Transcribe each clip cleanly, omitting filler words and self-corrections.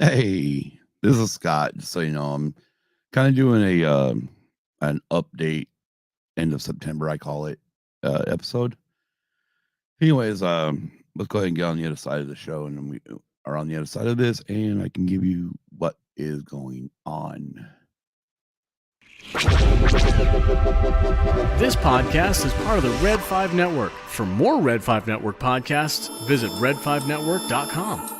Hey, this is Scott. Just so you know, I'm kind of doing an update end of September, I call it, episode. Anyways, let's go ahead and get on the other side of the show, and then we are on the other side of this, and I can give you what is going on. This podcast is part of the Red 5 Network. For more Red 5 Network podcasts, visit red5network.com.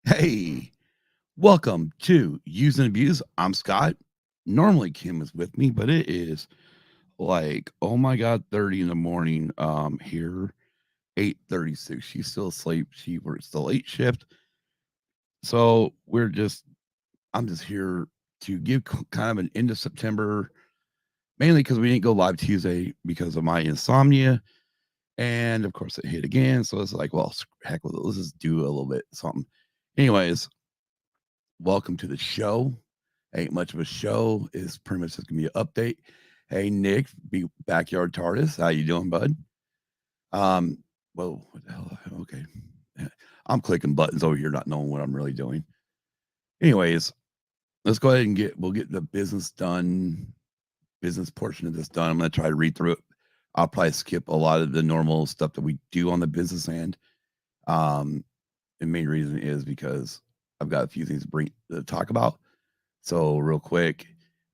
Hey, welcome to Use and Abuse. I'm Scott. Normally Kim is with me, but it is like, oh my god, 30 in the morning. Here, 8:36. She's still asleep. She works the late shift. So I'm just here to give kind of an end of September, mainly because we didn't go live Tuesday because of my insomnia. And of course, it hit again. So it's like, well, heck with it. Let's just do a little bit something. Anyways, welcome to the show. Ain't much of a show. It's pretty much just gonna be an update. Hey, Nick, be backyard TARDIS. How you doing, bud? Whoa, what the hell? Okay. I'm clicking buttons over here, not knowing what I'm really doing. Anyways, let's go ahead and we'll get the business portion of this done. I'm going to try to read through it. I'll probably skip a lot of the normal stuff that we do on the business end. The main reason is because I've got a few things to talk about. So real quick,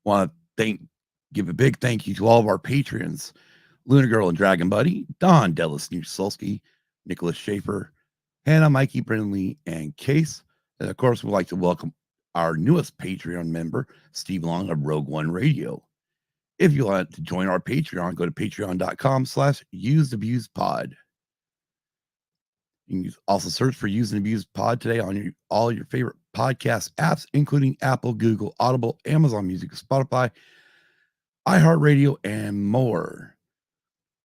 want to give a big thank you to all of our patrons: Luna Girl and Dragon Buddy, Don Delis Solsky, Nicholas Schaefer, Hannah, Mikey Brindley, and Case. And of course, we'd like to welcome our newest Patreon member, Steve Long of Rogue One Radio. If you want to join our Patreon, go to patreon.com/useabusepod. You can also search for Use and Abuse Pod today on all your favorite podcast apps, including Apple, Google, Audible, Amazon Music, Spotify, iHeartRadio, and more.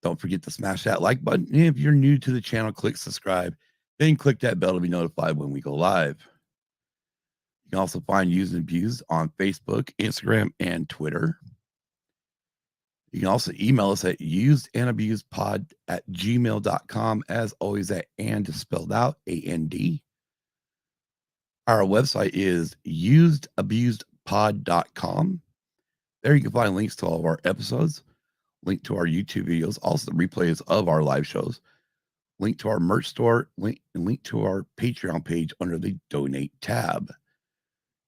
Don't forget to smash that like button. And if you're new to the channel, click subscribe. Then click that bell to be notified when we go live. You can also find Use and Abuse on Facebook, Instagram, and Twitter. You can also email us at usedandabusepod@gmail.com. As always, that and is spelled out, AND. Our website is usedabusedpod.com. There you can find links to all of our episodes, link to our YouTube videos, also the replays of our live shows, link to our merch store, link to our Patreon page under the Donate tab.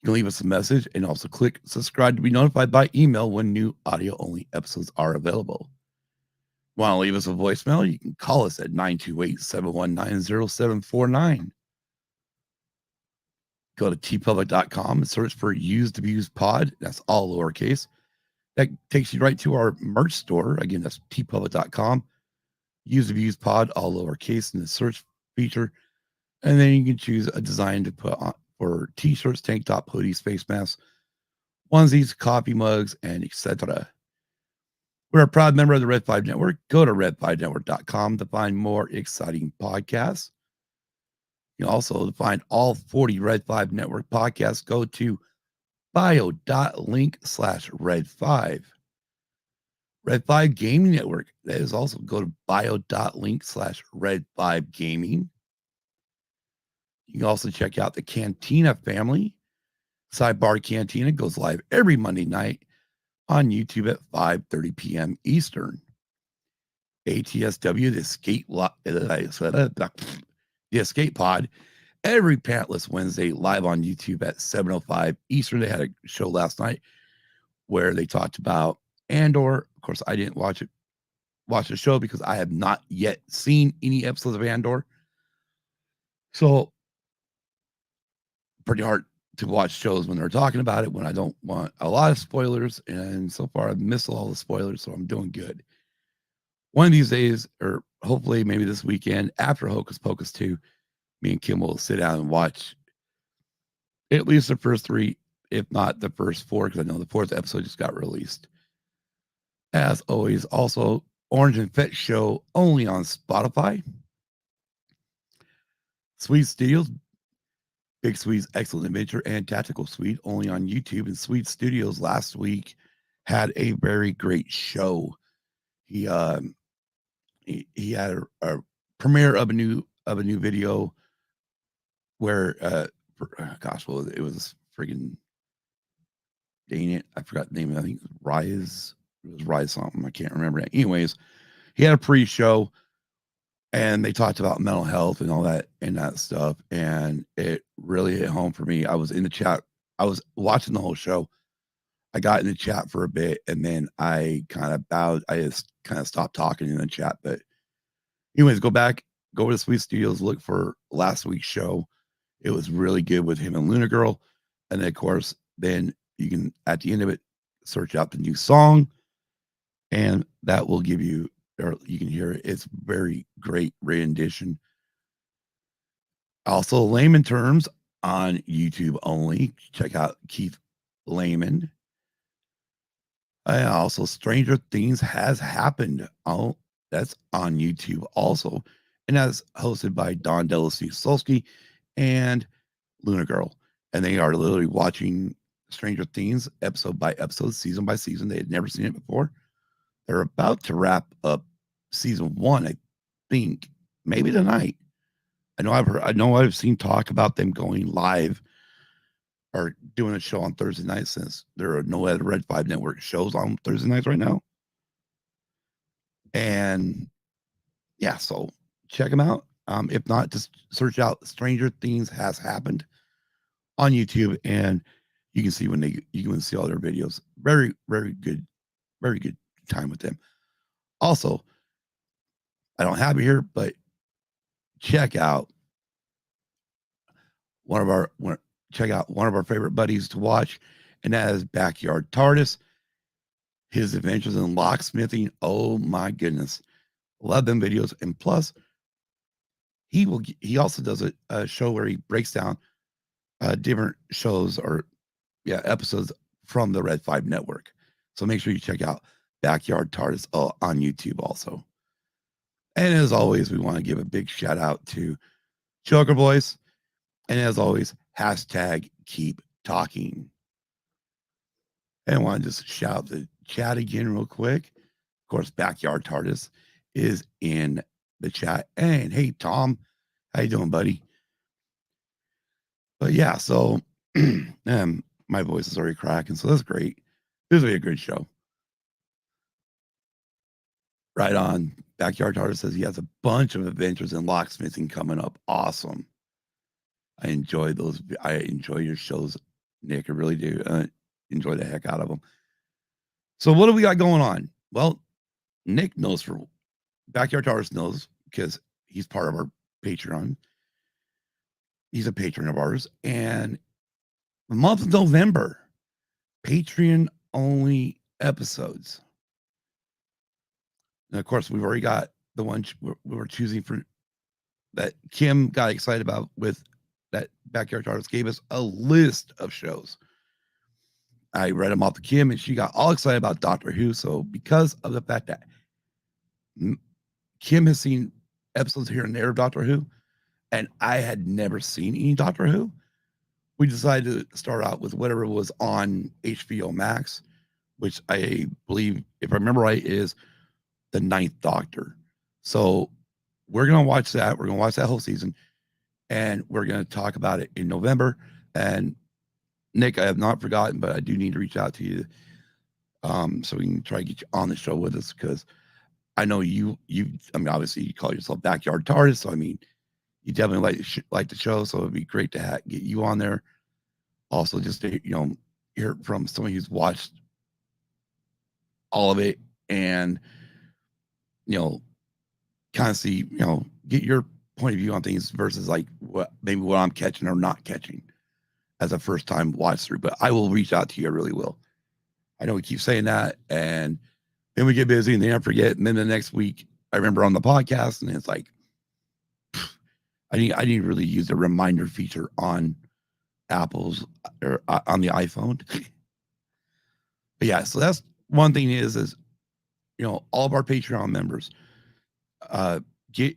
You can leave us a message and also click subscribe to be notified by email when new audio-only episodes are available. Want to leave us a voicemail? You can call us at 928-719-0749. Go to tpublic.com and search for Used Abused Pod. That's all lowercase. That takes you right to our merch store. Again, that's tpublic.com. Used Abused Pod, all lowercase in the search feature. And then you can choose a design to put on for t-shirts, tank top, hoodies, face masks, onesies, coffee mugs, and etc. We're a proud member of the Red 5 Network. Go to red5network.com to find more exciting podcasts. You can also find all 40 Red 5 Network podcasts. Go to bio.link/red5. Red 5 Gaming Network. That is also go to bio.link/red5 gaming. You can also check out the Cantina family. Sidebar Cantina goes live every Monday night on YouTube at 5:30 p.m. Eastern. ATSW, the Escape Pod, every Pantless Wednesday live on YouTube at 7:05 Eastern. They had a show last night where they talked about Andor. Of course, I didn't watch the show because I have not yet seen any episodes of Andor. So pretty hard to watch shows when they're talking about it when I don't want a lot of spoilers. And so far, I've missed all the spoilers, so I'm doing good. One of these days, or hopefully maybe this weekend after Hocus Pocus 2, me and Kim will sit down and watch at least the first three, if not the first four, because I know the fourth episode just got released. As always, also Orange and Fetch Show only on Spotify. Sweet Studios, Big Sweet's Excellent Adventure and Tactical Suite only on YouTube. And Sweet Studios last week had a very great show. He had a premiere of a new video where gosh, well, it was friggin' dang it, I forgot the name. I think it was Rise. It was Rise something. I can't remember it. Anyways, he had a pre-show and they talked about mental health and all that and that stuff. And it really hit home for me. I was in the chat. I was watching the whole show. I got in the chat for a bit and then I kind of bowed. I just kind of stopped talking in the chat. But anyways, go to Sweet Studios, look for last week's show. It was really good with him and Luna Girl. And then, of course, then you can, at the end of it, search out the new song and that will give you, or you can hear it. It's very great rendition. Also, Layman Terms on YouTube only. Check out Keith Layman. And also, Stranger Things Has Happened. Oh, that's on YouTube also. And that's hosted by Don Solsky and Luna Girl. And they are literally watching Stranger Things episode by episode, season by season. They had never seen it before. They're about to wrap up season 1, I think, maybe tonight. I know I've seen talk about them going live or doing a show on Thursday night since there are no other Red 5 Network shows on Thursday nights right now. And yeah, so check them out. If not, just search out Stranger Things Has Happened on YouTube and you can see you can see all their videos. Very, very good time with them. Also, I don't have it here, but check out one of our favorite buddies to watch, and that is Backyard TARDIS. His adventures in locksmithing. Oh my goodness. Love them videos. And plus, he also does a show where he breaks down different shows or episodes from the Red 5 Network. So make sure you check out Backyard TARDIS on YouTube also. And as always, we want to give a big shout out to Choker Boys. And as always, hashtag keep talking. And I want to just shout out the chat again real quick. Of course, Backyard TARDIS is in the chat. And hey, Tom, how you doing, buddy? But yeah, so my voice is already cracking, so that's great. This will be a good show. Right on. Backyard TARDIS says he has a bunch of adventures in locksmithing coming up. Awesome. I enjoy those. I enjoy your shows, Nick. I really do. Enjoy the heck out of them. So what do we got going on? Well, Nick knows for Backyard TARDIS knows because he's part of our Patreon. He's a patron of ours. And the month of November, Patreon only episodes. And of course, we've already got the one we were choosing for that Kim got excited about with that Backyard TARDIS gave us a list of shows. I read them off to Kim and she got all excited about Doctor Who. So because of the fact that Kim has seen episodes here and there of Doctor Who, and I had never seen any Doctor Who, we decided to start out with whatever was on HBO Max, which I believe, if I remember right, is the 9th Doctor. So we're going to watch that. We're going to watch that whole season, and we're going to talk about it in November. And Nick, I have not forgotten, but I do need to reach out to you so we can try to get you on the show with us, because I know you I mean, obviously you call yourself Backyard TARDIS, so I mean, you definitely like the show, so it'd be great to get you on there. Also, just to hear from someone who's watched all of it and kind of see get your point of view on things versus like what I'm catching or not catching as a first time watch through. But I will reach out to you. I really will. I know we keep saying that, and then we get busy and then I forget. And then the next week I remember on the podcast, and it's like I didn't really use the reminder feature on Apple's or on the iPhone. But yeah, so that's one thing is all of our Patreon members, get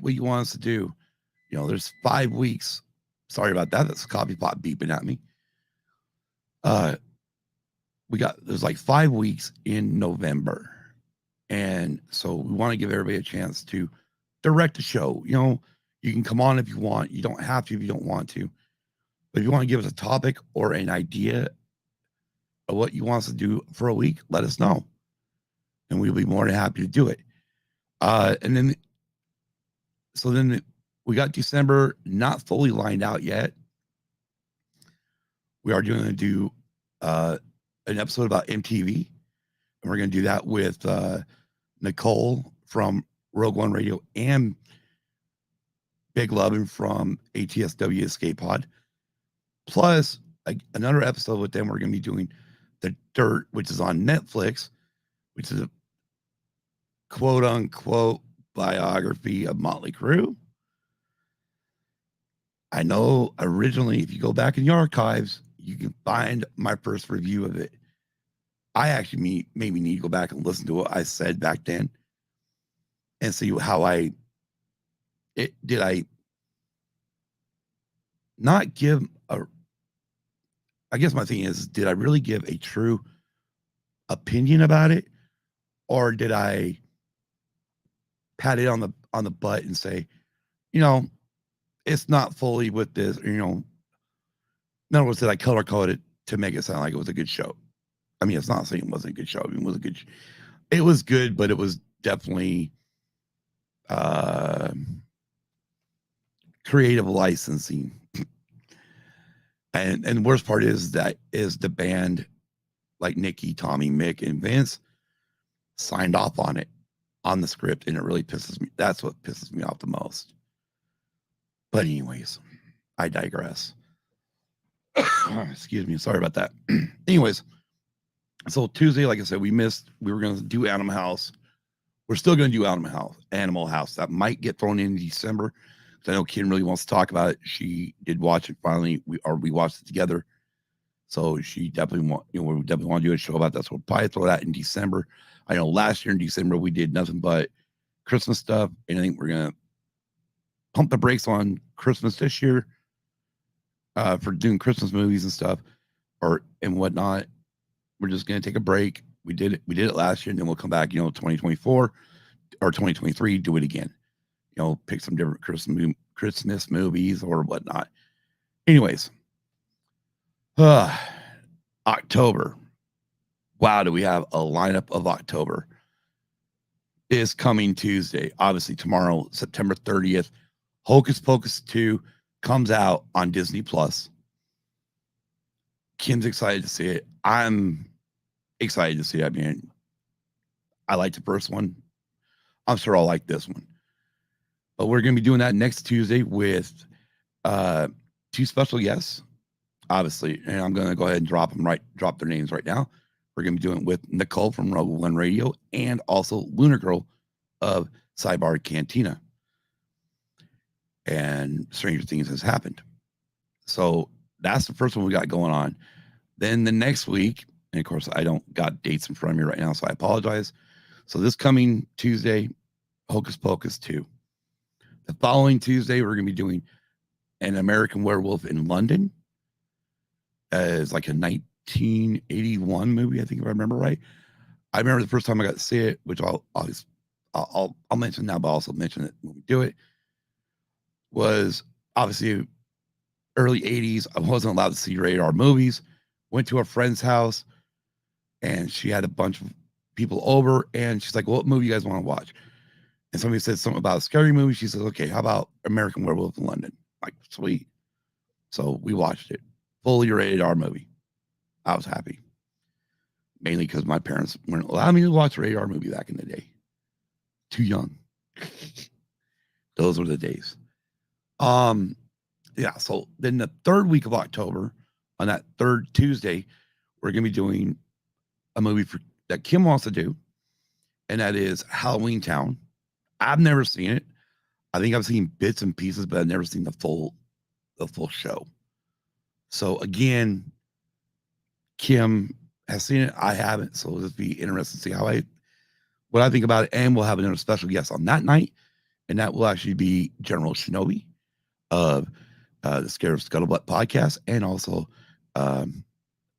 what you want us to do. There's 5 weeks. Sorry about that. That's a coffee pot beeping at me. There's like 5 weeks in November. And so we want to give everybody a chance to direct the show. You can come on if you want. You don't have to if you don't want to. But if you want to give us a topic or an idea of what you want us to do for a week, let us know. And we'll be more than happy to do it. And then we got December not fully lined out yet. We are going to do an episode about MTV. And we're going to do that with Nicole from Rogue One Radio and Big Lovin' from ATSW Escape Pod. Plus, another episode with them, we're going to be doing The Dirt, which is on Netflix, which is a quote-unquote biography of Motley Crue. I know originally, if you go back in the archives, you can find my first review of it. I actually maybe need to go back and listen to what I said back then and see how did I not give I guess my thing is, did I really give a true opinion about it? Or did I pat it on the butt and say, it's not fully with this, in other words, did I color code it to make it sound like it was a good show? I mean, it's not saying it wasn't a good show. I mean, it was good, but it was definitely creative licensing. And the worst part is the band, like Nikki, Tommy, Mick, and Vince, signed off on it, on the script, and it really pisses me. That's what pisses me off the most. But anyways, I digress. Excuse me. Sorry about that. Anyways, so Tuesday, like I said, we were going to do Animal House. We're still going to do Animal House. That might get thrown in December. I know Kim really wants to talk about it. She did watch it finally. We watched it together. So she definitely we definitely want to do a show about that. So we'll probably throw that in December. I know last year in December, we did nothing but Christmas stuff. And I think we're going to pump the brakes on Christmas this year for doing Christmas movies and stuff and whatnot. We're just going to take a break. We did it last year, and then we'll come back, 2024 or 2023, do it again. Pick some different Christmas movies or whatnot. Anyways, October. Wow, do we have a lineup of October? Is coming Tuesday. Obviously, tomorrow, September 30th, Hocus Pocus 2 comes out on Disney Plus. Kim's excited to see it. I'm excited to see it. I mean, I liked the first one. I'm sure I'll like this one. But we're going to be doing that next Tuesday with 2 special guests, obviously. And I'm going to go ahead and drop their names right now. We're going to be doing it with Nicole from Rogue One Radio and also Lunar Girl of Cybar Cantina. And Stranger Things has happened. So that's the first one we got going on. Then the next week, and of course, I don't got dates in front of me right now, so I apologize. So this coming Tuesday, Hocus Pocus 2. The following Tuesday, we're going to be doing An American Werewolf in London. It's like a 1981 movie, I think, if I remember right. I remember the first time I got to see it, which I'll mention now, but I'll also mention it when we do it, was obviously early 80s. I wasn't allowed to see rated R movies. Went to a friend's house, and she had a bunch of people over, and she's like, what movie you guys want to watch? And somebody said something about a scary movie. She says, okay, how about American Werewolf in London? Like, sweet. So we watched it. Fully rated R movie. I was happy. Mainly because my parents weren't allowing me to watch a rated R movie back in the day. Too young. Those were the days. Yeah. So then the third week of October, on that third Tuesday, we're going to be doing a movie that Kim wants to do, and that is Halloween Town. I've never seen it. I think I've seen bits and pieces, but I've never seen the full show. So again, Kim has seen it. I haven't. So it'll just be interesting to see what I think about it. And we'll have another special guest on that night, and that will actually be General Shinobi of the Scarab Scuttlebutt podcast, and also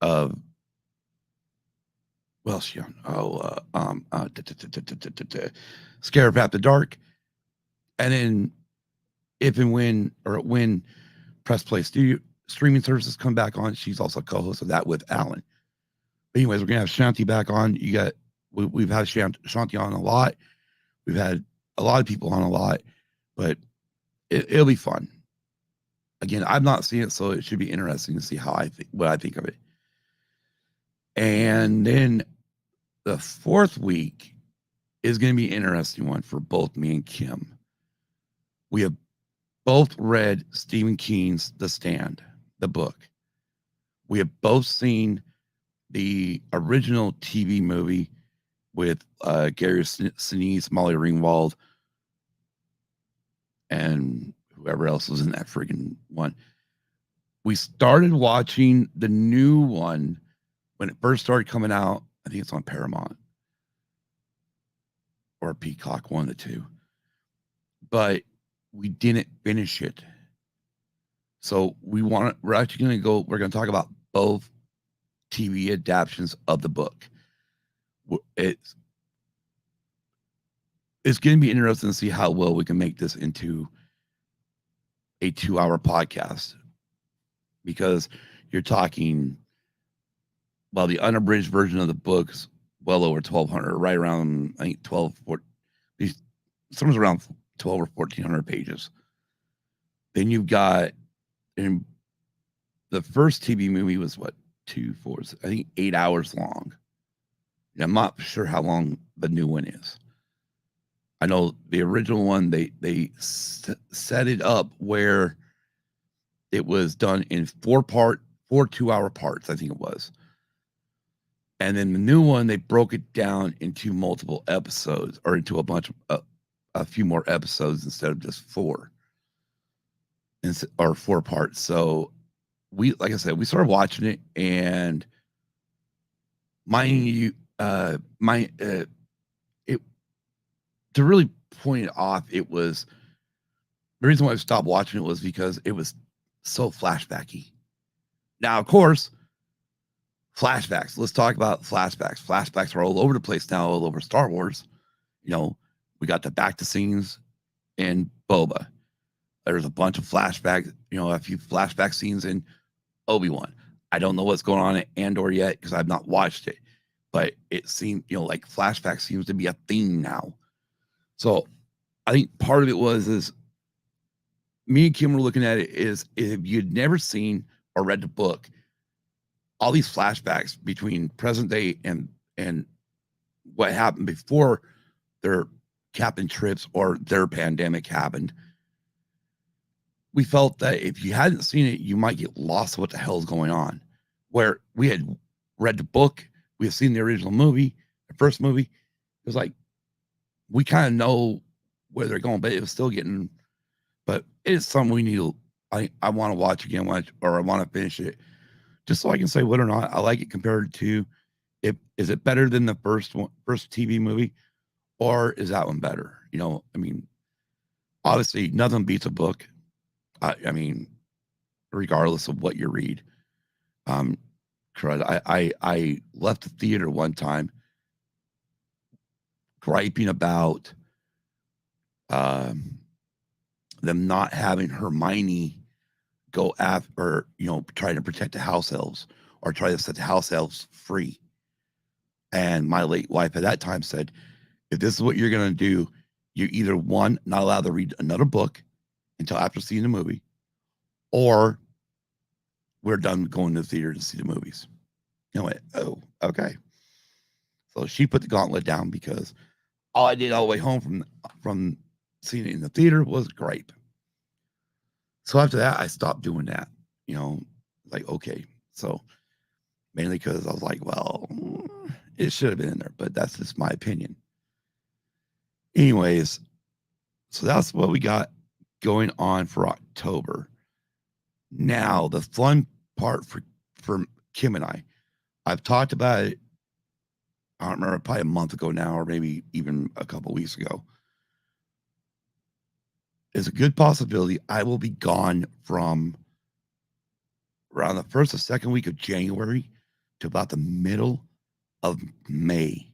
of well, she on Scarab After Dark, and then if and when Press Play Studio streaming services come back on, she's also co-host of that with Alan. But anyways, we're gonna have Shanti back on. We've had Shanti on a lot. We've had a lot of people on a lot, but it'll be fun. Again, I've not seen it, so it should be interesting to see what I think of it. And then the fourth week is going to be an interesting one for both me and Kim. We have both read Stephen King's The Stand, the book. We have both seen the original TV movie with Gary Sinise, Molly Ringwald, and whoever else was in that friggin' one. We started watching the new one when it first started coming out. I think it's on Paramount or Peacock, one of the two. But we didn't finish it. So we're actually going to talk about both TV adaptations of the book. It's going to be interesting to see how well we can make this into a 2-hour podcast, because you're talking, well, the unabridged version of the book's well over 1,200, right around, I think 1,200, somewhere around 12 or 1,400 pages. Then you've got, and the first TV movie was what, 8 hours long. And I'm not sure how long the new one is. I know the original one, they set it up where it was done in 4 2-hour parts, I think it was. And then the new one, they broke it down into multiple episodes, or into a few more episodes instead of just 4, or 4 parts. So like I said, we started watching it, and to really point it off, it was the reason why I stopped watching it was because it was so flashbacky. Now, of course, flashbacks. Let's talk about flashbacks. Flashbacks are all over the place now, all over Star Wars. We got the back to scenes in Boba. There's a bunch of flashbacks, a few flashback scenes in Obi-Wan. I don't know what's going on at Andor yet because I've not watched it, but it seemed, like flashback seems to be a theme now. So I think part of it is me and Kim were looking at it is, if you'd never seen or read the book, all these flashbacks between present day and what happened before their captain trips or their pandemic happened, we felt that if you hadn't seen it, you might get lost what the hell's going on. Where we had read the book, we had seen the original movie, the first movie, it was like, we kind of know where they're going, but it was still but it's something we need I want to watch again, or I want to finish it, just so I can say whether or not I like it compared to, is it better than the first TV movie, or is that one better? Obviously nothing beats a book. I mean, regardless of what you read. I left the theater one time griping about them not having Hermione go after, trying to protect the house elves or try to set the house elves free. And my late wife at that time said, if this is what you're going to do, you're either, one, not allowed to read another book until after seeing the movie, or we're done going to the theater to see the movies. I went, oh, okay. So she put the gauntlet down, because all I did all the way home from seeing it in the theater was great. So after that, I stopped doing that. You know, like, okay. So mainly because I was like, well, it should have been in there, but that's just my opinion. Anyways, so that's what we got going on for October. Now, the fun part for Kim and I've talked about it. I don't remember, probably a month ago now, or maybe even a couple weeks ago. There's a good possibility I will be gone from around the first or second week of January to about the middle of May.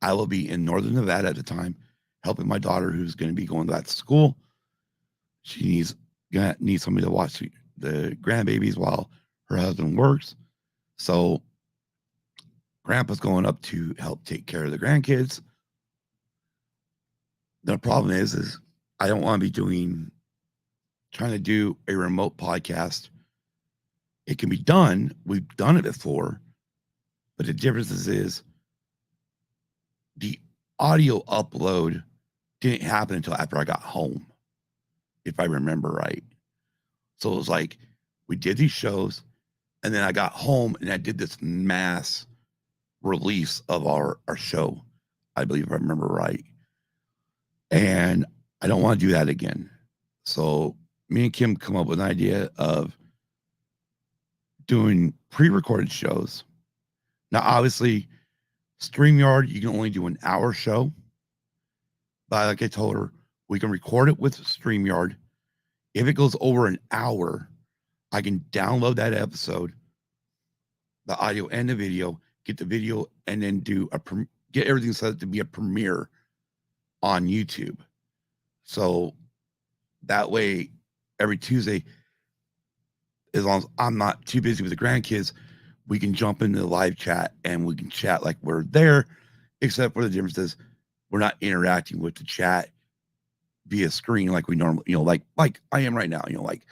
I will be in Northern Nevada at the time, helping my daughter who's going to be going back to school. She gonna need somebody to watch the grandbabies while her husband works. So grandpa's going up to help take care of the grandkids. The problem is I don't want to be trying to do a remote podcast. It can be done. We've done it before, but the difference is the audio upload didn't happen until after I got home, if I remember right. So it was like we did these shows, and then I got home and I did this mass release of our show, I believe, if I remember right. And I don't want to do that again. So me and Kim come up with an idea of doing pre-recorded shows. Now, obviously, StreamYard, you can only do an hour show. But like I told her, we can record it with StreamYard. If it goes over an hour, I can download that episode, the audio and the video, get the video, and then get everything set up to be a premiere on YouTube. So that way, every Tuesday, as long as I'm not too busy with the grandkids, we can jump into the live chat and we can chat like we're there, except for the difference is we're not interacting with the chat via screen like we normally, like I am right now, like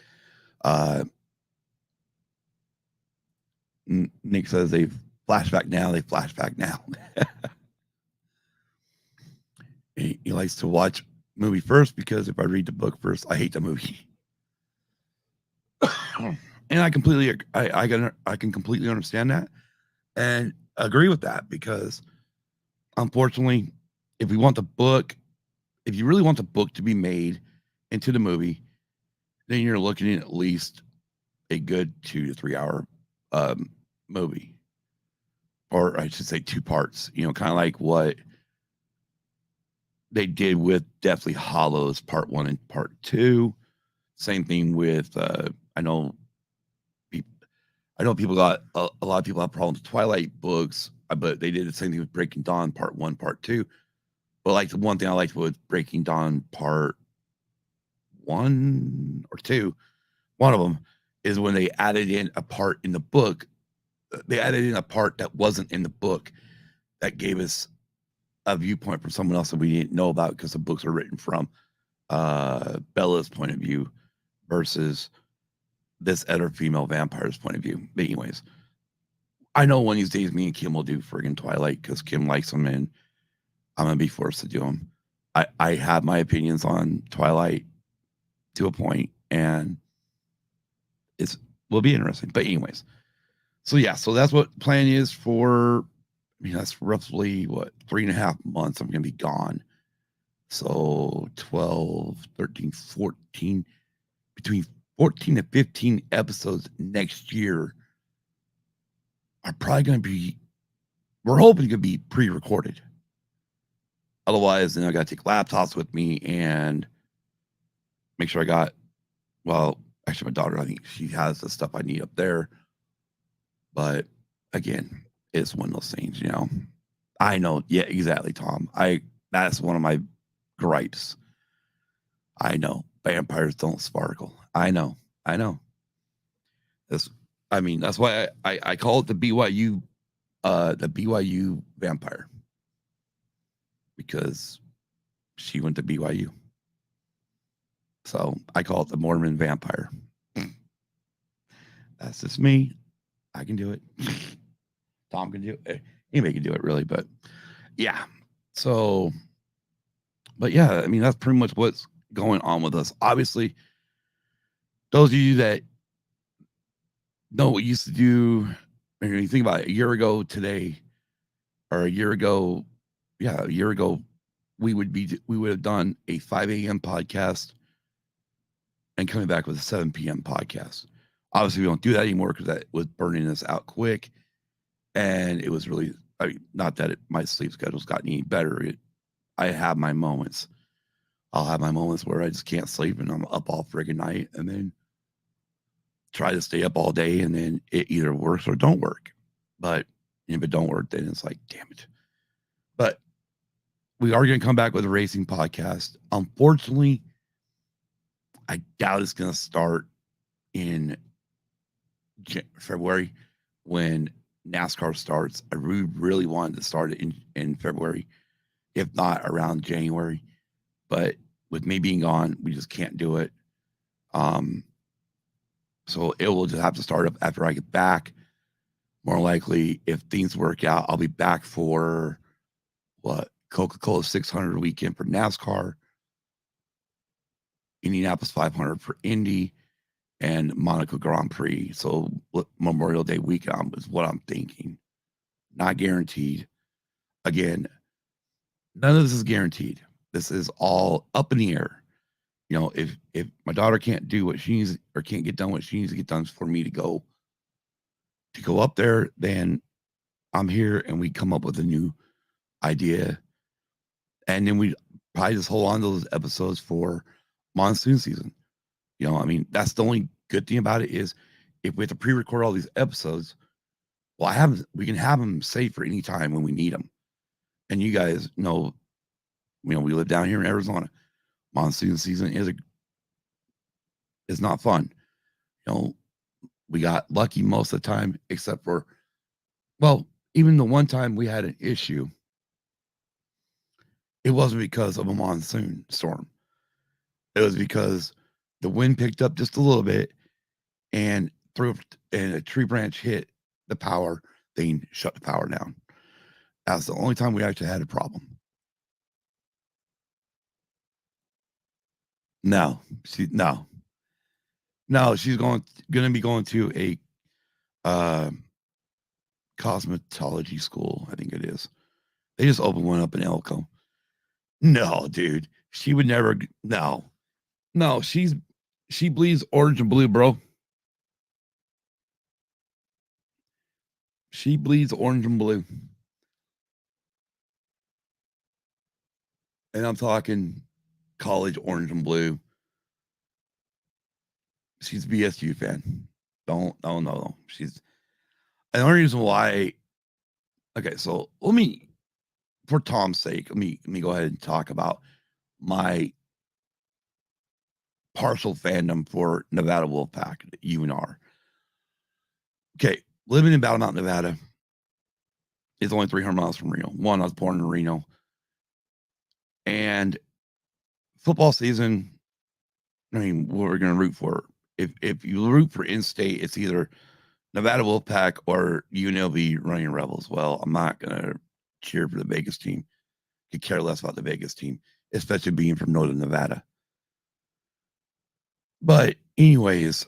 Nick says they flash back now. He likes to watch movie first because if I read the book first, I hate the movie. And I can completely understand that and agree with that because unfortunately, if you really want the book to be made into the movie, then you're looking at least a good 2 to 3 hour movie, or I should say 2 parts, kind of like what they did with Deathly Hallows Part 1 and Part 2. Same thing with I know people got a lot of people have problems with Twilight books, but they did the same thing with Breaking Dawn Part 1, Part 2. But like the one thing I liked with Breaking Dawn Part 1 or 2, one of them is when they added in a part in the book. They added in a part that wasn't in the book that gave us a viewpoint from someone else that we didn't know about because the books are written from Bella's point of view versus this other female vampire's point of view. But anyways, I know one of these days me and Kim will do friggin' Twilight because Kim likes them and I'm going to be forced to do them. I have my opinions on Twilight to a point and will be interesting. But anyways, so yeah, so that's what the plan is for. That's roughly 3.5 months I'm going to be gone. So 12, 13, 14, between 14 to 15 episodes next year are probably going to be, we're hoping to be pre-recorded. Otherwise, then I got to take laptops with me and make sure actually my daughter, I think she has the stuff I need up there. But again, it's one of those things, I know. Yeah, exactly, Tom. That's one of my gripes. I know vampires don't sparkle. I know. That's why I call it the BYU vampire, because she went to BYU. So I call it the Mormon vampire. That's just me. I can do it. Tom can do it. Anybody can do it, really. But yeah. So But yeah, I mean, that's pretty much what's going on with us. Obviously, those of you that know what we used to do, and you think about it, a year ago today, or a year ago, yeah, a year ago, we would have done a 5 a.m. podcast and coming back with a 7 p.m. podcast. Obviously, we don't do that anymore because that was burning us out quick. And it was really, I mean, not that my sleep schedule's gotten any better. I have my moments. I'll have my moments where I just can't sleep and I'm up all friggin' night and then try to stay up all day and then it either works or don't work. But if it don't work, then it's like, damn it. But we are going to come back with a racing podcast. Unfortunately, I doubt it's going to start in February when NASCAR starts. I really wanted to start it in February, if not around January. But with me being gone, we just can't do it. So it will just have to start up after I get back. More likely, if things work out, I'll be back for Coca-Cola 600 weekend for NASCAR, Indianapolis 500 for Indy, and Monaco Grand Prix. So Memorial Day weekend is what I'm thinking. Not guaranteed. Again, none of this is guaranteed. This is all up in the air. You know, if my daughter can't do what she needs or can't get done what she needs to get done for me to go up there, then I'm here and we come up with a new idea. And then we probably just hold on to those episodes for monsoon season. You know, I mean, that's the only good thing about it is if we have to pre-record all these episodes, well, we can have them saved for any time when we need them. And you guys know, we live down here in Arizona. Monsoon season is not fun. You know, we got lucky most of the time, except for, well, even the one time we had an issue, it wasn't because of a monsoon storm. It was because the wind picked up just a little bit and a tree branch hit the power thing, shut the power down. That's the only time we actually had a problem. No, she's going to be going to a uh, cosmetology school. I think it is. They just opened one up in Elko. No, dude, she would never. No, she bleeds orange and blue, bro. She bleeds orange and blue. And I'm talking college orange and blue. She's a BSU fan. No. She's the only reason why. Okay, so for Tom's sake, let me go ahead and talk about my partial fandom for Nevada Wolfpack, UNR. Okay, living in Battle Mountain, Nevada is only 300 miles from Reno. One, I was born in Reno. And football season, I mean, what we're going to root for. If you root for in-state, it's either Nevada Wolfpack or UNLV Running Rebels. Well, I'm not going to cheer for the Vegas team. Could care less about the Vegas team, especially being from Northern Nevada. But anyways,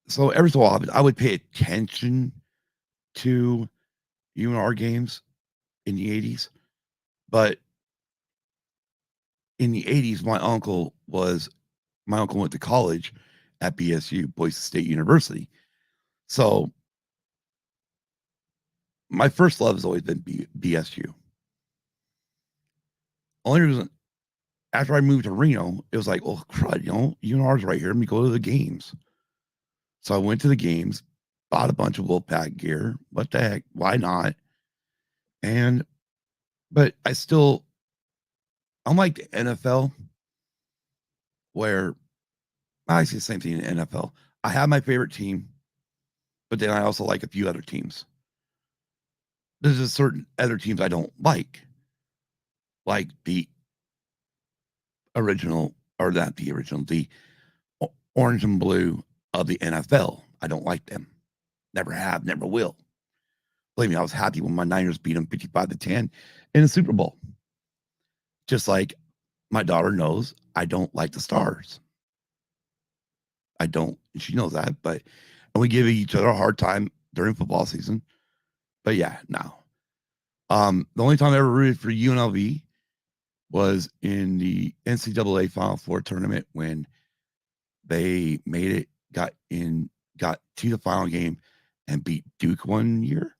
so every so often I would pay attention to UNR games in the 80s. But in the 80s, my uncle went to college at BSU, Boise State University. So my first love has always been BSU. Only reason after I moved to Reno, it was like, oh crud, UNR's right here. Let me go to the games. So I went to the games, bought a bunch of Wolfpack gear. What the heck? Why not? But I still, unlike the NFL, where I see the same thing in the NFL. I have my favorite team, but then I also like a few other teams. There's just certain other teams I don't like the original, or not the original, the orange and blue of the NFL. I don't like them. Never have, never will. Believe me, I was happy when my Niners beat them 55-10 in the Super Bowl. Just like my daughter knows I don't like the Stars. I don't. She knows that, but and we give each other a hard time during football season. But yeah, no. The only time I ever rooted for UNLV was in the NCAA Final Four tournament when they made it, got to the final game and beat Duke one year.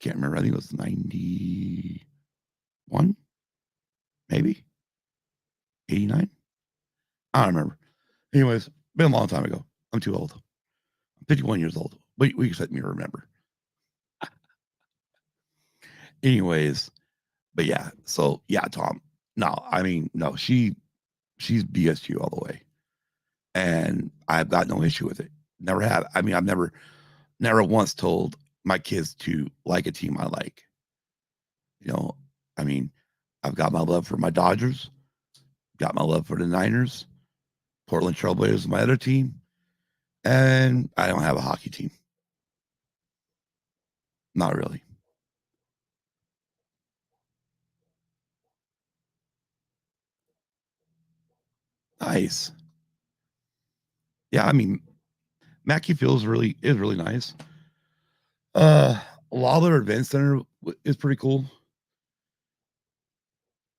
Can't remember. I think it was 91, maybe 89. I don't remember. Anyways, been a long time ago. I'm too old. I'm 51 years old. We expect me to remember. Anyways, but yeah. So yeah, Tom. No, I mean, no, she's BSU all the way. And I've got no issue with it. Never have. I mean, I've never once told my kids to like a team I like. You know, I mean, I've got my love for my Dodgers, got my love for the Niners, Portland Trailblazers, my other team, and I don't have a hockey team. Not really. Nice. Yeah, I mean, Mackey Field is really nice. Lawler Event Center is pretty cool.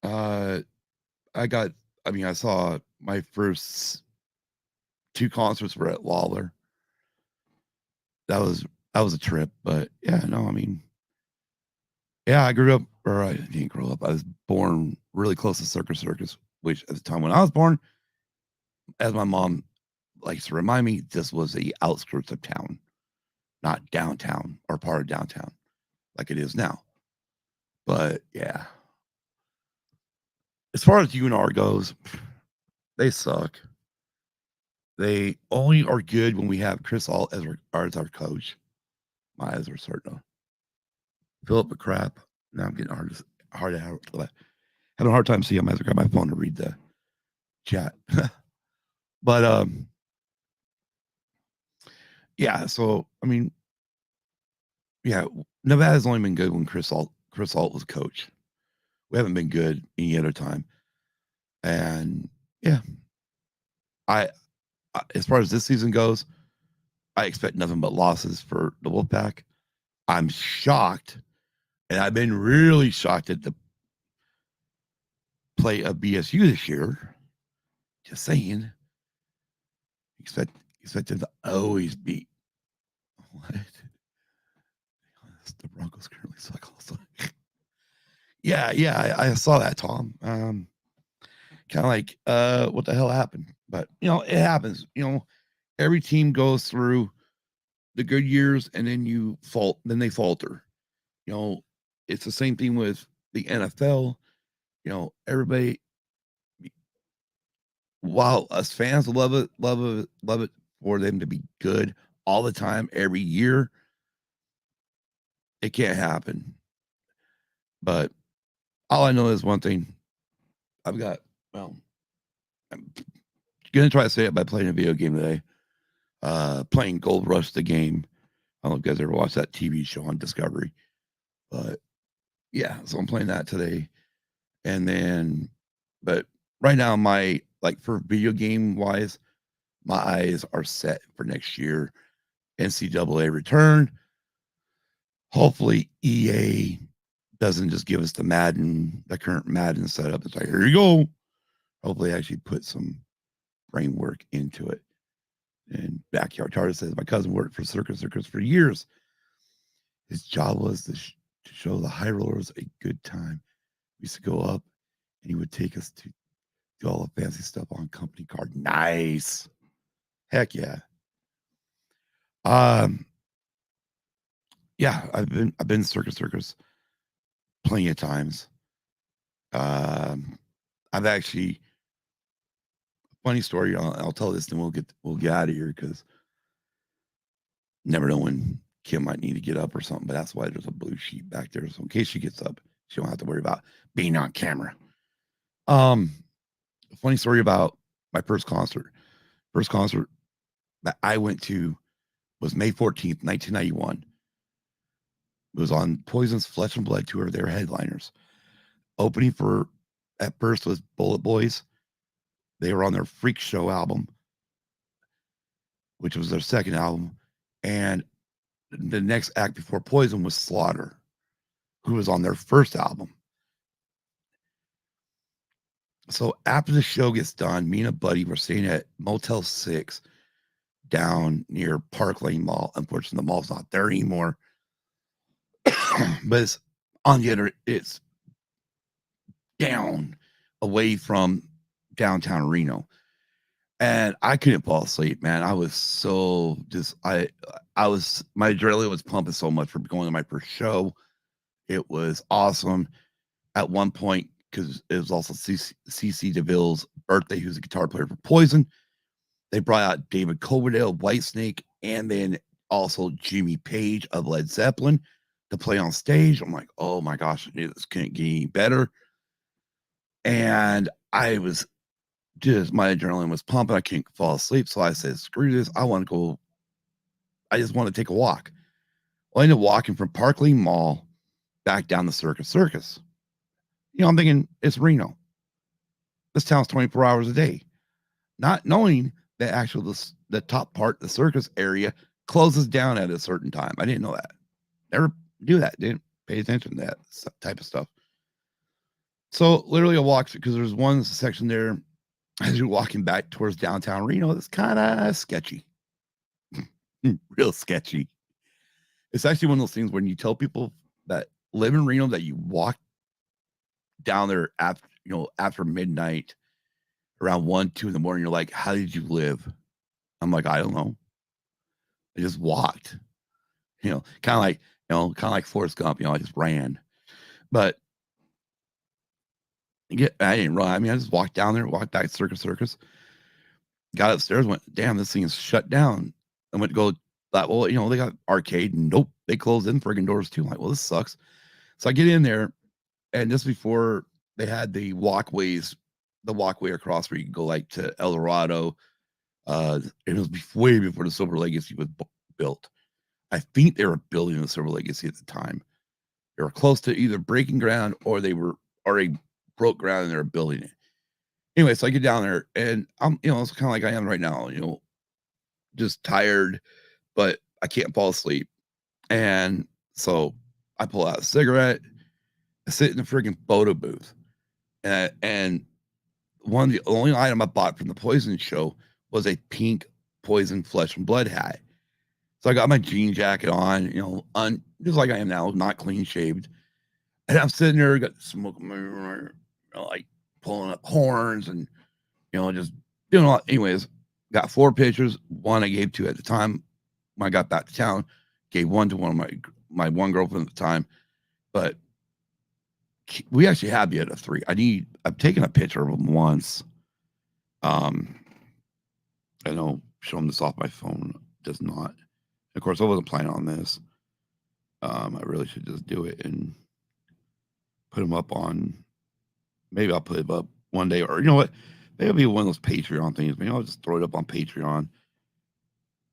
Uh, I saw my first 2 concerts were at Lawler. That was a trip, but yeah, no, I mean, yeah, I grew up, or I didn't grow up. I was born really close to Circus, which at the time when I was born, as my mom likes to remind me, this was the outskirts of town, not downtown or part of downtown like it is now. But yeah, as far as UNR goes, they suck. They only are good when we have Chris Alt as our coach. My eyes are starting to fill up with crap. Now I'm getting having a hard time seeing. I might grab my phone to read the chat. But yeah. So I mean, yeah, Nevada's only been good when Chris Alt was coach. We haven't been good any other time. And yeah, I as far as this season goes, I expect nothing but losses for the Wolfpack. I'm shocked, and I've been really shocked at the play of BSU this year. Just saying, expect them to always beat what? The Broncos currently suck also. Yeah, I saw that, Tom. Kind of like, what the hell happened? But it happens. Every team goes through the good years, and then then they falter. It's the same thing with the NFL. Everybody, while us fans love it for them to be good all the time, every year, it can't happen. But all I know is one thing. I'm gonna try to say it by playing a video game today. Playing Gold Rush the game. I don't know if you guys ever watched that TV show on Discovery. But yeah, so I'm playing that today. And then but right now for video game wise, my eyes are set for next year. NCAA return. Hopefully EA doesn't just give us the current Madden setup. It's like, here you go. Hopefully actually put some framework into it. And Backyard Tartar says, my cousin worked for Circus for years. His job was to show the high rollers a good time. We used to go up and he would take us to do all the fancy stuff on company card. Nice. Heck yeah. Yeah, I've been Circus plenty of times. I've actually funny story. I'll tell this, and we'll get out of here because never know when Kim might need to get up or something. But that's why there's a blue sheet back there, so in case she gets up, she don't have to worry about being on camera. Funny story about my first concert. First concert that I went to was May 14th, 1991. It was on Poison's Flesh and Blood tour. They were headliners. Opening for at first was Bullet Boys. They were on their Freak Show album, which was their second album. And the next act before Poison was Slaughter, who was on their first album. So after the show gets done, me and a buddy were staying at Motel 6 down near Park Lane Mall. Unfortunately, the mall's not there anymore. But it's on the other, it's down away from downtown Reno. And I couldn't fall asleep, man. I was so just my adrenaline was pumping so much for going to my first show. It was awesome. At one point, because it was also CC DeVille's birthday, who's a guitar player for Poison. They brought out David Coverdale, Whitesnake, and then also Jimmy Page of Led Zeppelin to play on stage. I'm like, oh my gosh, this couldn't get any better. And I was just, my adrenaline was pumping. I couldn't fall asleep. So I said, screw this. I want to go. I just want to take a walk. Well, I ended up walking from Park Lane Mall back down the Circus. You know, I'm thinking it's Reno. This town's 24 hours a day. Not knowing that actually the top part, the circus area, closes down at a certain time. I didn't know that. Never do that. Didn't pay attention to that type of stuff. So literally I walked, because there's one section there as you're walking back towards downtown Reno that's kind of sketchy. Real sketchy. It's actually one of those things when you tell people that live in Reno that you walk down there after midnight, around 1, 2 in the morning, you're like, how did you live? I'm like, I don't know. I just walked, kind of like Forrest Gump, I just ran. But I didn't run. I mean, I just walked down there, walked back to Circus, got upstairs, went, damn, this thing is shut down. I went to go, thought, well, they got arcade. Nope, they closed in friggin' doors too. I'm like, well, this sucks. So I get in there, and just before they had the walkway across where you can go like to El Dorado. It was way before the Silver Legacy was built. I think they were building the Silver Legacy at the time. They were close to either breaking ground or they were already broke ground and they were building it. Anyway, so I get down there and I'm, it's kind of like I am right now, just tired, but I can't fall asleep. And so I pull out a cigarette, I sit in the freaking photo booth. And the only item I bought from the Poison show was a pink Poison Flesh and Blood hat. So I got my jean jacket on, just like I am now, not clean shaved. And I'm sitting there, got the smoke, like pulling up horns and, just doing a lot. Anyways, got 4 pictures. One I gave to at the time when I got back to town. Gave one to one of my one girlfriend at the time. But we actually have the other 3. I've taken a picture of them once. I know showing this off my phone does not. Of course, I wasn't planning on this. I really should just do it and put them up on. Maybe I'll put it up one day, or you know what? Maybe it'll be one of those Patreon things. Maybe I'll just throw it up on Patreon.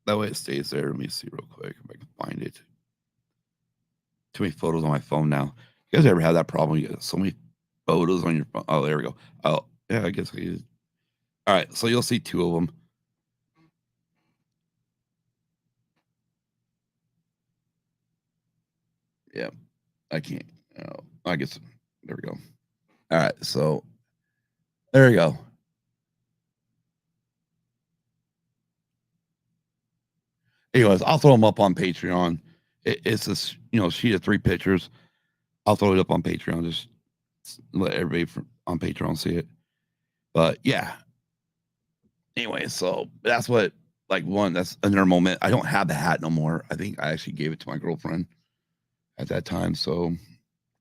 That way it stays there. Let me see real quick if I can find it. Too many photos on my phone now. You guys ever have that problem? You get so many photos on your phone. Oh, there we go. Oh, yeah, I guess I did. All right, so you'll see 2 of them. Yeah, I can't. I guess there we go. All right, so there you go. Anyways, I'll throw them up on Patreon. It's this, sheet of 3 pictures. I'll throw it up on Patreon. Just let everybody on Patreon see it. But yeah. Anyway, so that's that's another moment. I don't have the hat no more. I think I actually gave it to my girlfriend at that time. So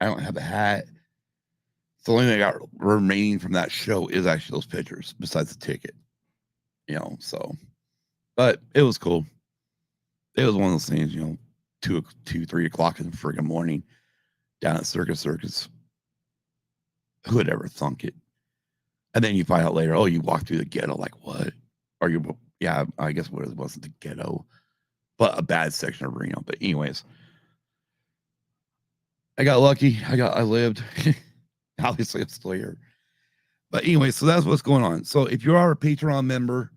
I don't have the hat. The only thing I got remaining from that show is actually those pictures, besides the ticket. So, but it was cool. It was one of those things, 2, 3 o'clock in the friggin' morning down at Circus. Who would ever thunk it? And then you find out later, oh, you walk through the ghetto. Like, what? Yeah, I guess it wasn't the ghetto, but a bad section of Reno. But anyways, I got lucky. I lived. Obviously, I'm still here. But anyway, so that's what's going on. So if you are a Patreon member,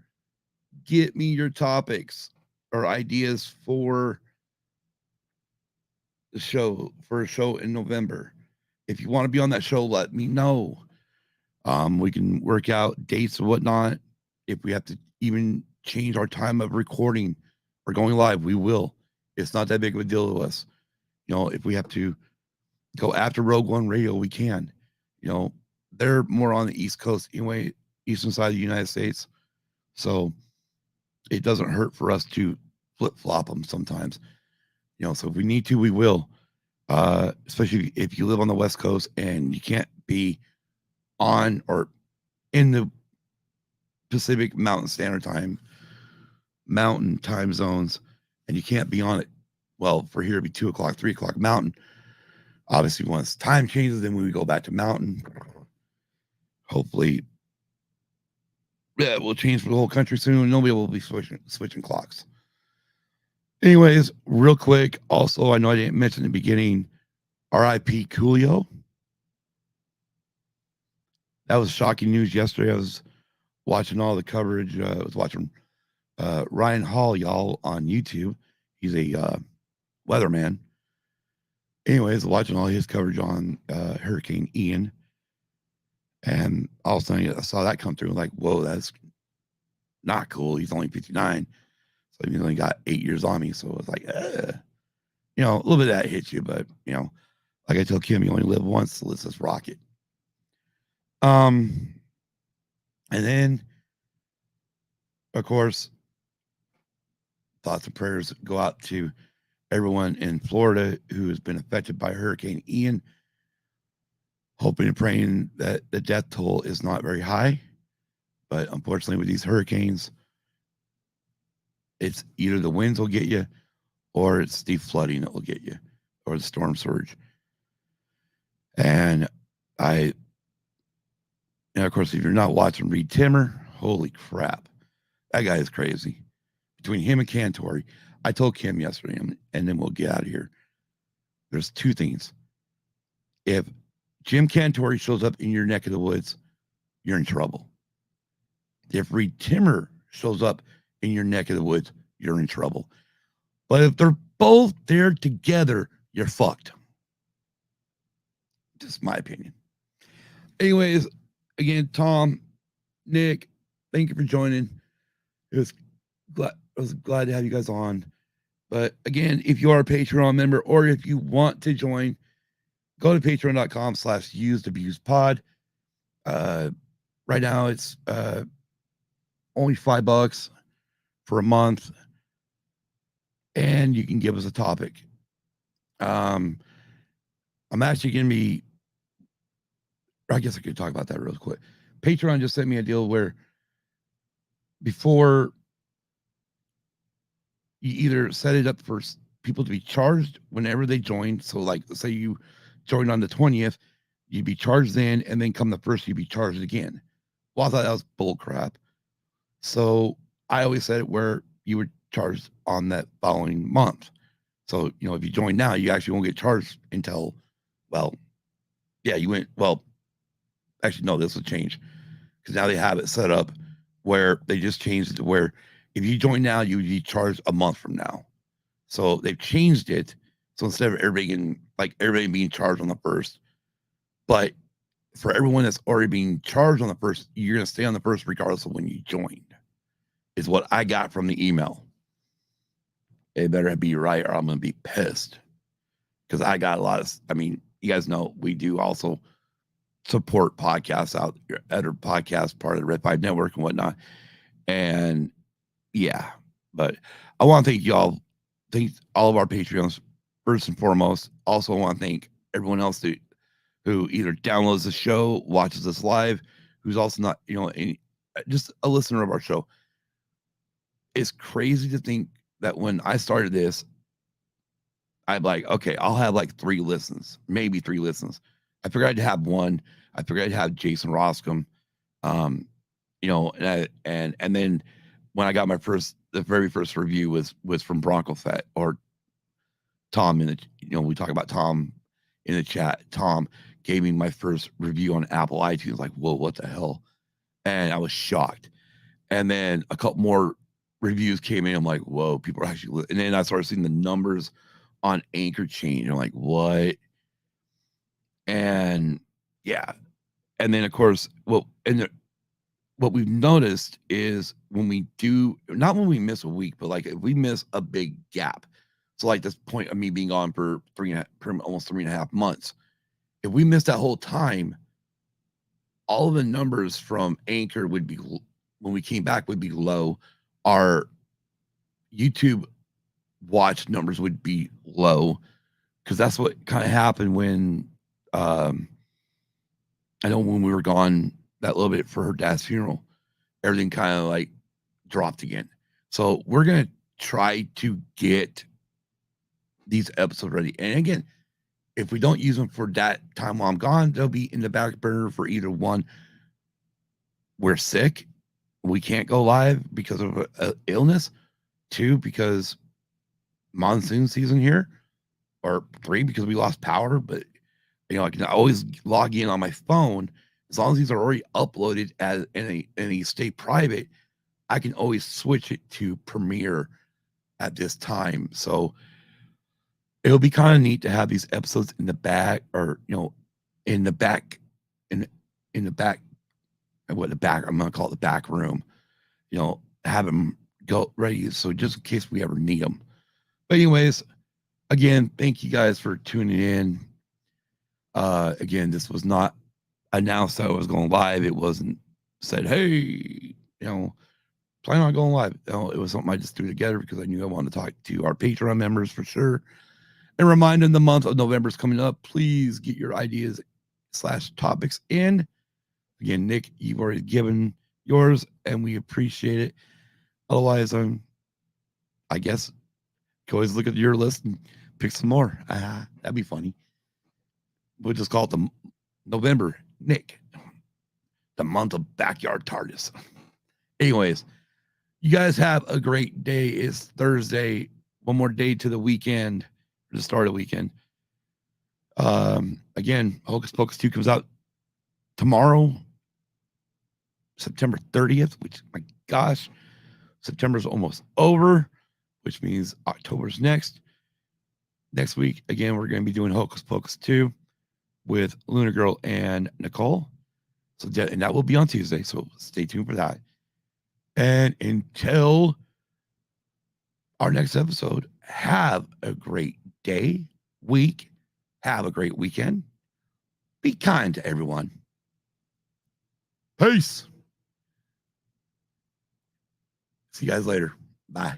get me your topics or ideas for a show in November. If you want to be on that show, let me know. We can work out dates and whatnot. If we have to even change our time of recording or going live, we will. It's not that big of a deal to us. If we have to go after Rogue One Radio, we can. They're more on the East Coast anyway, eastern side of the United States. So it doesn't hurt for us to flip-flop them sometimes. So if we need to, we will. Especially if you live on the West Coast and you can't be on or in the Pacific Mountain Standard Time, Mountain time zones, and you can't be on it. Well, for here it'd be 2 o'clock, 3 o'clock Mountain. Obviously, once time changes, then we go back to Mountain. Hopefully, we'll change for the whole country soon. Nobody will be switching clocks. Anyways, real quick. Also, I know I didn't mention in the beginning, R.I.P. Coolio. That was shocking news yesterday. I was watching all the coverage. I was watching Ryan Hall, y'all, on YouTube. He's a weatherman. Anyways, watching all his coverage on Hurricane Ian. And all of a sudden, I saw that come through. Like, whoa, that's not cool. He's only 59. So he's only got 8 years on me. So it's like, a little bit of that hits you. But, like I tell Kim, you only live once, so let's just rock it. And then, of course, thoughts and prayers go out to everyone in Florida who has been affected by Hurricane Ian. Hoping and praying that the death toll is not very high. But unfortunately, with these hurricanes, it's either the winds will get you or it's the flooding that will get you or the storm surge. And of course, if you're not watching Reed Timmer, holy crap. That guy is crazy. Between him and Cantori, I told Kim yesterday, and then we'll get out of here. There's two things. If Jim Cantori shows up in your neck of the woods, you're in trouble. If Reed Timmer shows up in your neck of the woods, you're in trouble. But if they're both there together, you're fucked. Just my opinion. Anyways, again, Tom, Nick, thank you for joining. I was glad to have you guys on. But again, if you are a Patreon member or if you want to join, go to patreon.com/usedabusepod. Right now it's only $5 for a month. And you can give us a topic. I'm actually going to be, I guess I could talk about that real quick. Patreon just sent me a deal where before you either set it up for people to be charged whenever they join. So like, say you joined on the 20th, you'd be charged then, and then come the first, you'd be charged again. Well, I thought that was bull crap. So I always said it where you were charged on that following month. So, if you join now, you actually won't get charged until, actually, no, this will change because now they have it set up where they just changed it to where if you join now, you would be charged a month from now. So they've changed it. So instead of everybody being charged on the first, but for everyone that's already being charged on the first, you're going to stay on the first regardless of when you joined, is what I got from the email. It better be right or I'm going to be pissed because I got a lot of, you guys know we do also support podcasts out at our podcast, part of the Red 5 Network and whatnot. And yeah, but I want to thank y'all. Thank all of our Patreons first and foremost. Also, I want to thank everyone else who either downloads the show, watches us live, who's also not, just a listener of our show. It's crazy to think that when I started this, I'm like, okay, I'll have like 3 listens, maybe 3 listens. I figured I'd have one. I figured I'd have Jason Roscom, and then when I got the very first review was from Bronco Fett or Tom in the, we talk about Tom in the chat. Tom gave me my first review on Apple iTunes. Like, whoa, what the hell? And I was shocked. And then a couple more reviews came in. I'm like, whoa, people are actually. And then I started seeing the numbers on Anchor change. I'm like, what? And yeah. And then, of course, what we've noticed is when we do, not when we miss a week, but like if we miss a big gap. So, like this point of me being on for almost 3.5 months, if we missed that whole time, all of the numbers from Anchor would be, when we came back, would be low. Our YouTube watch numbers would be low, because that's what kind of happened when I know when we were gone that little bit for her dad's funeral, everything kind of like dropped again. So we're gonna try to get these episodes ready. And again, if we don't use them for that time while I'm gone, they'll be in the back burner for either one. We're sick, we can't go live because of a illness. 2, because monsoon season here, or 3, because we lost power. But I can always log in on my phone as long as these are already uploaded as in a stay private. I can always switch it to Premiere at this time. So it'll be kind of neat to have these episodes in the back, or in the back, in the back, I'm gonna call it the back room. Have them go ready, so just in case we ever need them. But anyways, again, thank you guys for tuning in. Again, this was not announced that I was going live. It wasn't said, hey, plan on going live. It was something I just threw together because I knew I wanted to talk to our Patreon members for sure. And remind them the month of November is coming up. Please get your ideas / topics in. Again, Nick, you've already given yours, and we appreciate it. Otherwise, I guess you can always look at your list and pick some more. That'd be funny. We'll just call it the November Nick, the month of backyard TARDIS. Anyways, you guys have a great day. It's Thursday. One more day to the weekend, or the start of the weekend. Again, Hocus Pocus 2 comes out tomorrow, September 30th, which, my gosh, September's almost over, which means October's next. Next week, again, we're going to be doing Hocus Pocus 2 with Luna Girl and Nicole. And that will be on Tuesday, so stay tuned for that. And until our next episode, have a great day, week. Have a great weekend. Be kind to everyone. Peace. See you guys later. Bye.